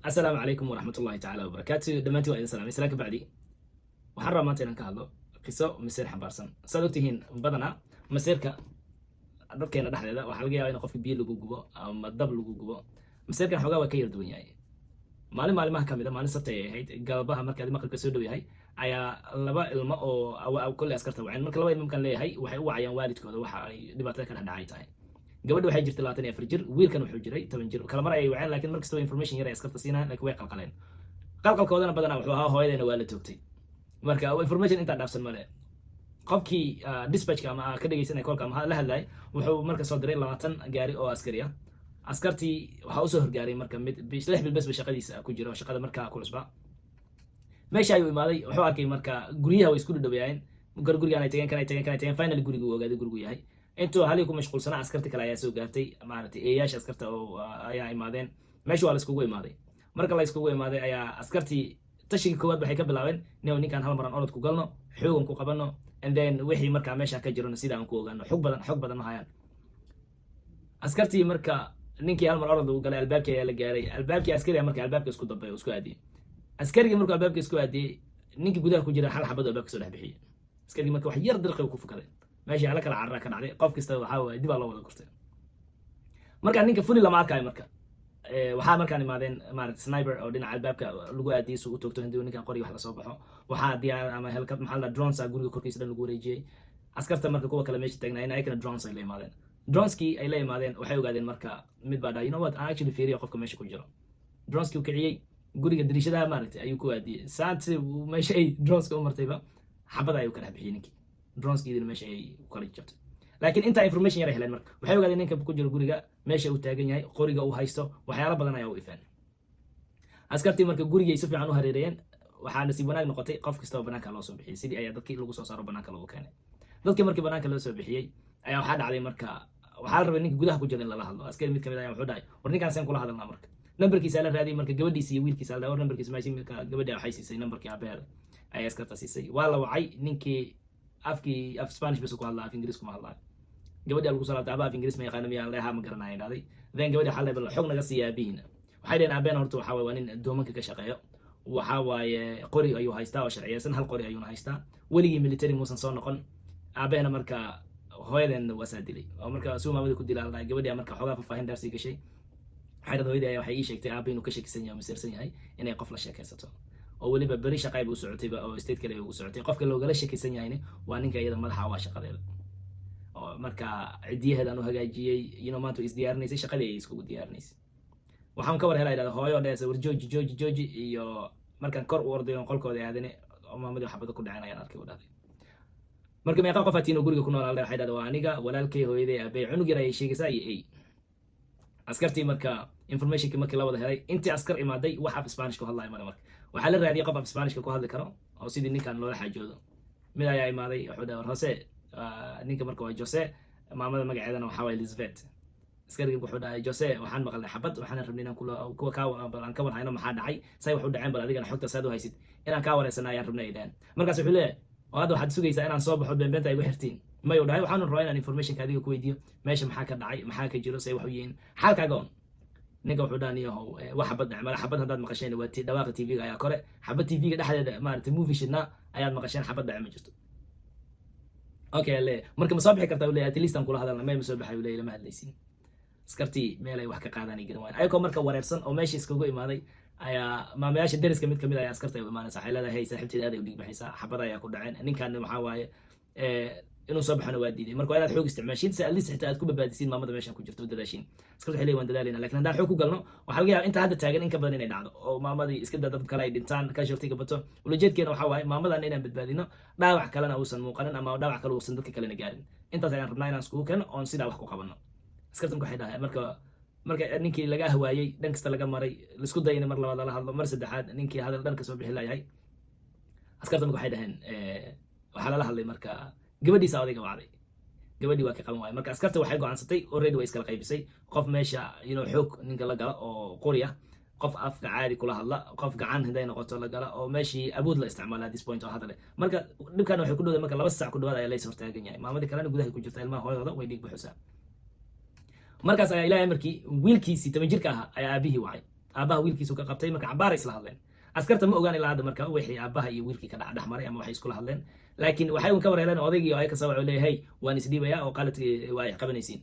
السلام عليكم ورحمة الله تعالى وبركاته دمانتي waa idin salaamay salaanka bacdi waxaan rabaa maanta inaan ka hadlo qiso masiir xambaarsan saad ogtihiin badanaa masiirka dadkeena dhexdeeda waxaa laga yaabaa in qofka biyo lagu gubo ama dab lagu gubo masiirkan xoogaa waa ka yar duwan yahay maalimaha ka mid a maalin sabtay ay ahayd galbaha markaad maqribka soo dhow yahay ayaa laba ilmo oo kolley askarta waceen marka laba ilmo markaan leeyahay waxay u wacayaan waalidkooda waxa ay dhibaatada ka dhex dhacay tahay gabadha waxay jirtay 24 jir wiilkan wuxuu jiray 10 jir kala mar ayay waceen laakiin markastoo information yar ay askarta siinayaan laakiin way qalqaleen qalqalkoodana badanaa wuxuu ahaa hooyadeena waa la toogtay marka information intaa dhaafsan male qofkii dispatchka ama ka dhageysanay kolka ama la hadlay wuxuu marka soo diray 20 gaari oo askari ah askartii waxaa usoo horgaaray marka mid lix bil bas shaqadiisa ku jiro shaqada markaa ku cusba meesha ayuu imaaday wuxuu arkay marka guryaha way isku dhadhaweeyeen gurigaan ay tageen finally gurigu uu ogaaday gurigu yahay intuu halii ku mashquulsanaa askarta kale ayaa soo gaartay maaragtay eeyaasha askarta oo ayaa imaadeen meesha waa la iskugu imaaday marka la iskugu imaaday ayaa askartii tashigii koowaad waxay ka bilaabeen ninkaan hal maran orod ku galno xoogan ku qabano and then wixii markaa meesha ka jirona sida aan ku ogaano xog badan ma hayaan askartii marka ninkii hal mar orod uu galay albaabkii ayaa la gaaray albaabkii askariga marka albaabka isku dambay oo isku aadiyay askarigii markuu albaabka isku aadiyay ninkii gudaha ku jira hal xabad oo albaabka soo dhex bixiyay askarigii marka wax yar dirqi ku fukaday meeshii ala kala carraa ka dhacday qof kasta waxaa waaye dib aa loo wada gurtay markaa ninka fuli lama arkaayo marka waxaa markaan imaadeen maaragtay sniper oo dhinaca albaabka lagu aadiyay si uu toogto hadii ninkan qori wax lasoo baxo waxaa diyaar ama helkad maxaa la drones guriga korkiisa dhan lagu wareejiyey askarta marka kuwa kale meesha taagnaayeen ayagana drones ay la imaadeen droneskii ay la imaadeen waxay ogaadeen marka mid baa dhahay you know what aan actually fiiriyo qofka meesha ku jiro droneskii uu kiciyey guriga dariishadaha maaragtay ayuu ku aadiyey saanti meesha ay droneska u martayba xabada ayuu ka dhex bixiyey ninkii droneskii meesha ay kala jabtay laakiin inta information yar ay heleen marka waxay ogaadeen ninka ku jiro guriga meesha uu taagan yahay qoriga uu haysto waxyaalo badan ayaa u ifaan askartii marka gurigay si fiican u hareerayeen waxaa nasiib wanaag noqotay qof kasta oo banaanka loo soo bixiyay sidii ayaa dadkii lagu soo saaro banaanka loogu keenay dadkii markii banaanka loo soo bixiyey ayaa waxaa dhacday marka waxaa la rabay ninka gudaha ku jira in lala hadlo askari mid kamid ayaa wuxuu dhahay war ninkaan seen kula hadalnaa marka nambarkiisa la raadiyay marka gabadhiisa iyo wiilkiisa la war nambarkiisa meeshii marka gabadha waxay siisay nambarkii aabaheeda ayaa askarta siisay waa la wacay ninkii af Spanish bas ku hadlaa af Ingiriis kuma hadlaa gabadha lagu soo laabtay af Ingiriis ma yaqaan miyaa leeyahay ma garanay dhaaday then gabadha xal level xog naga siiyaa biina waxay dheen aabeen horta waxa waa nin doomanka ka shaqeeyo waxa waaye qori ayuu haystaa oo sharciyeysan hal qori ayuu haystaa weligii military muusan soo noqon aabeena marka hooyaden waa saadilay oo marka soo maamada ku dilaalay gabadha marka xogaa faafahin daarsi gashay xayrada hooyadii waxay ii sheegtay aabeenu ka shakisan yahay masirsan yahay inay qof la sheekaysato oo waliba bari shaqay buu socotayba oo state kale uu socotay qofka loogala shakisan yahayna waa ninka iyada madaxa waa shaqadeeda oo marka cidiyaheedan u hagaajiyay maanta is diyaarinaysay shaqadii ay iskugu diyaarinaysay waxaan ka war helay hooyo dheesa war jooji iyo markaan kor u orday oo qolkooda aadane oo maamadii xabada ku dhacanayaan arkay u dhahday marka meeqa qof atiin guriga ku noolaa waxay dhahday waa aniga walaalkay hooyaday aabay cunug yar ay sheegaysaa iyo ay askartii marka informationkii markii la wada helay intii askar imaaday wax af Spanish ku hadlay marka waxaa la raadiyay qof af Spanish ku hadli karo oo sidii ninkan loola xajoodo mid ayaa imaaday wuxuu dhahay Jose ninka marka waa Jose maamada magaceedana waxa waa Elizabeth askariga wuxuu dhahay Jose waxaan maqalnay xabad waxaan rabnay inaan kuwa ka aan ka warhayno maxaa dhacay say wuxuu dhaceen bal adigana xogta saad u haysid inaan ka wareysana ayaan rabnay idaan markaas wuxuu leeyahay hadda waxaad sugaysaa inaan soo baxo beenbeenta ay igu xirtiin ma uu dhahay waxaan rabaa inaan information ka adiga ku weydiiyo meesha maxaa ka dhacay maxaa ka jiro say wax u yihiin xalkaaga on ninka wuxuu dhahay wax xabad dhacay mala xabad haddaad maqasheen waa dhawaaqa TV-ga ayaa kore xabad TV-ga dhexdeeda maaragtay movie shidna ayaad maqasheen xabad dhacay ma jirto okay le marka ma soo bixi kartaa leeyahay at least aan kula hadalna ma soo baxay leeyahay lama hadlaysin askartii meel ay wax ka qaadanay garan waayeen ayagoo marka wareersan oo meeshii iskagu imaaday ayaa maamayaasha dariska mid kamid ah askarta ay imaanaysa waxay leedahay saaxiibteeda aad ay u dhig baxaysaa xabad ayaa ku dhaceen ninkan waxa waaye inuu soo baxana waa diiday marka waa inaad xoog isticmaashiin si at least xitaa aad ku badbaadisiin maamada meeshan ku jirto dadaashiin askartu waxay leeyihiin waan dadaalayna laakiin haddaan xoog ku galno waxaa laga yaabaa inta hadda taagan in ka badan inay dhacdo oo maamadii iska dad kale ay dhintaan casualty-ga bato ulajeedkeena waxaa waaye maamadan inaan badbaadino dhaawac kalena uusan muuqanin ama dhaawac kale uusan dadka kalena gaarin intaas ayaan rabnaa inaan iskugu keeno oon sidaa wax ku qabanno askartan waxay dhahay marka ninkii laga ahwaayey dhan kasta laga maray laisku dayay in mar labaad lala hadlo mar saddexaad ninkii hadal dhan ka soo bixi layahay askartan waxay dhaheen waxaa lala hadlay marka gabadhiisa odayga wacday gabadhii waa ka qaban waayay marka askarta waxay go'aansatay already way iskala qaybisay qof meesha xoog ninka la gala oo qori ah qof afka caadi kula hadla qof gacan haday noqoto la gala oo meeshii awood la isticmaala this point oo hadale marka dhibkan waxay ku dhawday marka 2 saac ku dhawaad ayaa la is hortaagan yahay maamadii kalena gudaha ku jirta ilmaha hooyadooda way dhiig buuxsaa markaas ayaa ilaahay markii wiilkiisii 10 jirka ahaa ayaa aabihii wacay aabaha wiilkiisu ka qabtay marka cabaar isla hadleen askarta ma ogaan ilaa hadda marka wixii aabaha iyo wiilkii ka dhex maray ama waxay iskula hadleen laakiin waxay un ka wareeleen odaygii oo ay ka soo wacay leeyahay waan isdhiibaya oo qaladkii waa ay qabanaysiin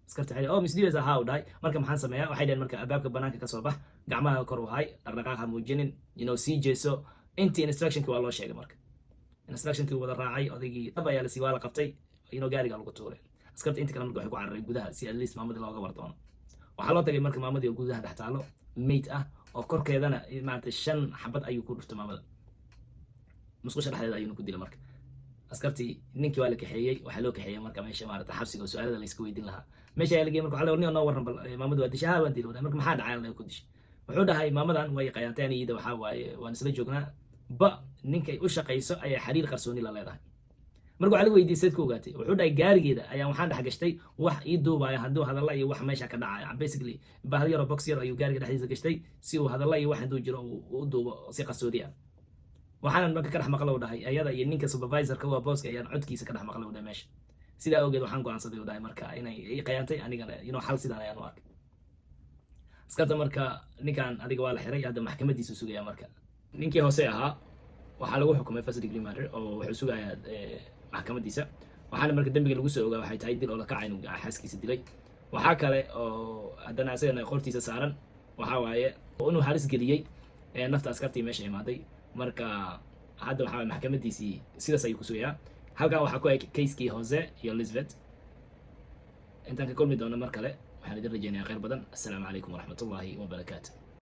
askarta waxay oo misdhiibaysa haa u dhahay marka maxaan sameeyaa waxay dhaheen marka albaabka banaanka ka soo bax gacmaha kor u hay dhaqdhaqaaqa muujinin sii jeeso intii instructionkii waa loo sheegay marka instructionkii wada raacay odaygii dhab ayaa lasii waa la qabtay gaariga lagu tuuray askarta inta kale marka waxay ku cararay gudaha si at least maamadii looga war doono waxaa loo tagay marka maamadii oo gudaha dhex taalo mayd ah oo korkeedana maaragtay 5 xabad ayuu ku dhuftay maamada musqusha dhexdeeda ayuuna ku dilay marka askartii ninkii waa la kaxeeyey waxaa loo kaxeeyey marka meesha maaragtay xabsiga oo su-aalada la iska weydiin lahaa meesha ayaa lageyey marka waxaa la warniyo noo warran bal maamadu waa dishay haa waan dilay marka maxaa dhacay la ku dishay wuxuu dhahay maamadan way qayaanteen iyada waxaa waaye waan isla joognaa ba ninkay u shaqayso ayaa xiriir qarsooni la leedahay marka waxaa lagu weydiiyey sayd ku ogaatay wuxuu dhahay gaarigeeda ayaa waxaan dhex gashtay wax ii duubaya hadduu hadalla iyo wax meesha ka dhacaya basically bahal yar oo box yar ayuu gaariga dhexdiisa gashtay si uu hadalla iyo wax hadduu jiro u duubo si qarsoodi ah waxaanan marka ka dhex maqla u dhahay ayada iyo ninka supervisorka waa booska ayaan codkiisa ka dhex maqla u dhahay meesha sidaa awgeed waxaan go'aansaday u dhahay marka inay ii qayaantay anigana xal sidaan ayaan u arkay askarta marka ninkan adiga waa la xiray hadda maxkamadiisu sugaya marka ninkii hoose ahaa waxaa lagu xukumay first degree murder oo wuxuu sugayaa maxkamadiisa waxaana marka dembiga lagu soo ogaa waxay tahay dil oo la kacay inuu xaaskiisa dilay waxaa kale oo haddana isagana qortiisa saaran waxaa waaye inuu halis geliyey nafta askartii meesha imaaday marka hadda waxaa waaye maxkamadiisii sidaas ayuu ku sugayaa halkan waxaa ku eg kayskii Jose iyo Elizabeth intaan ka kulmi doono mar kale waxaan idin rajeynayaa khayr badan assalaamu calaykum waraxmatullaahi wabarakaatu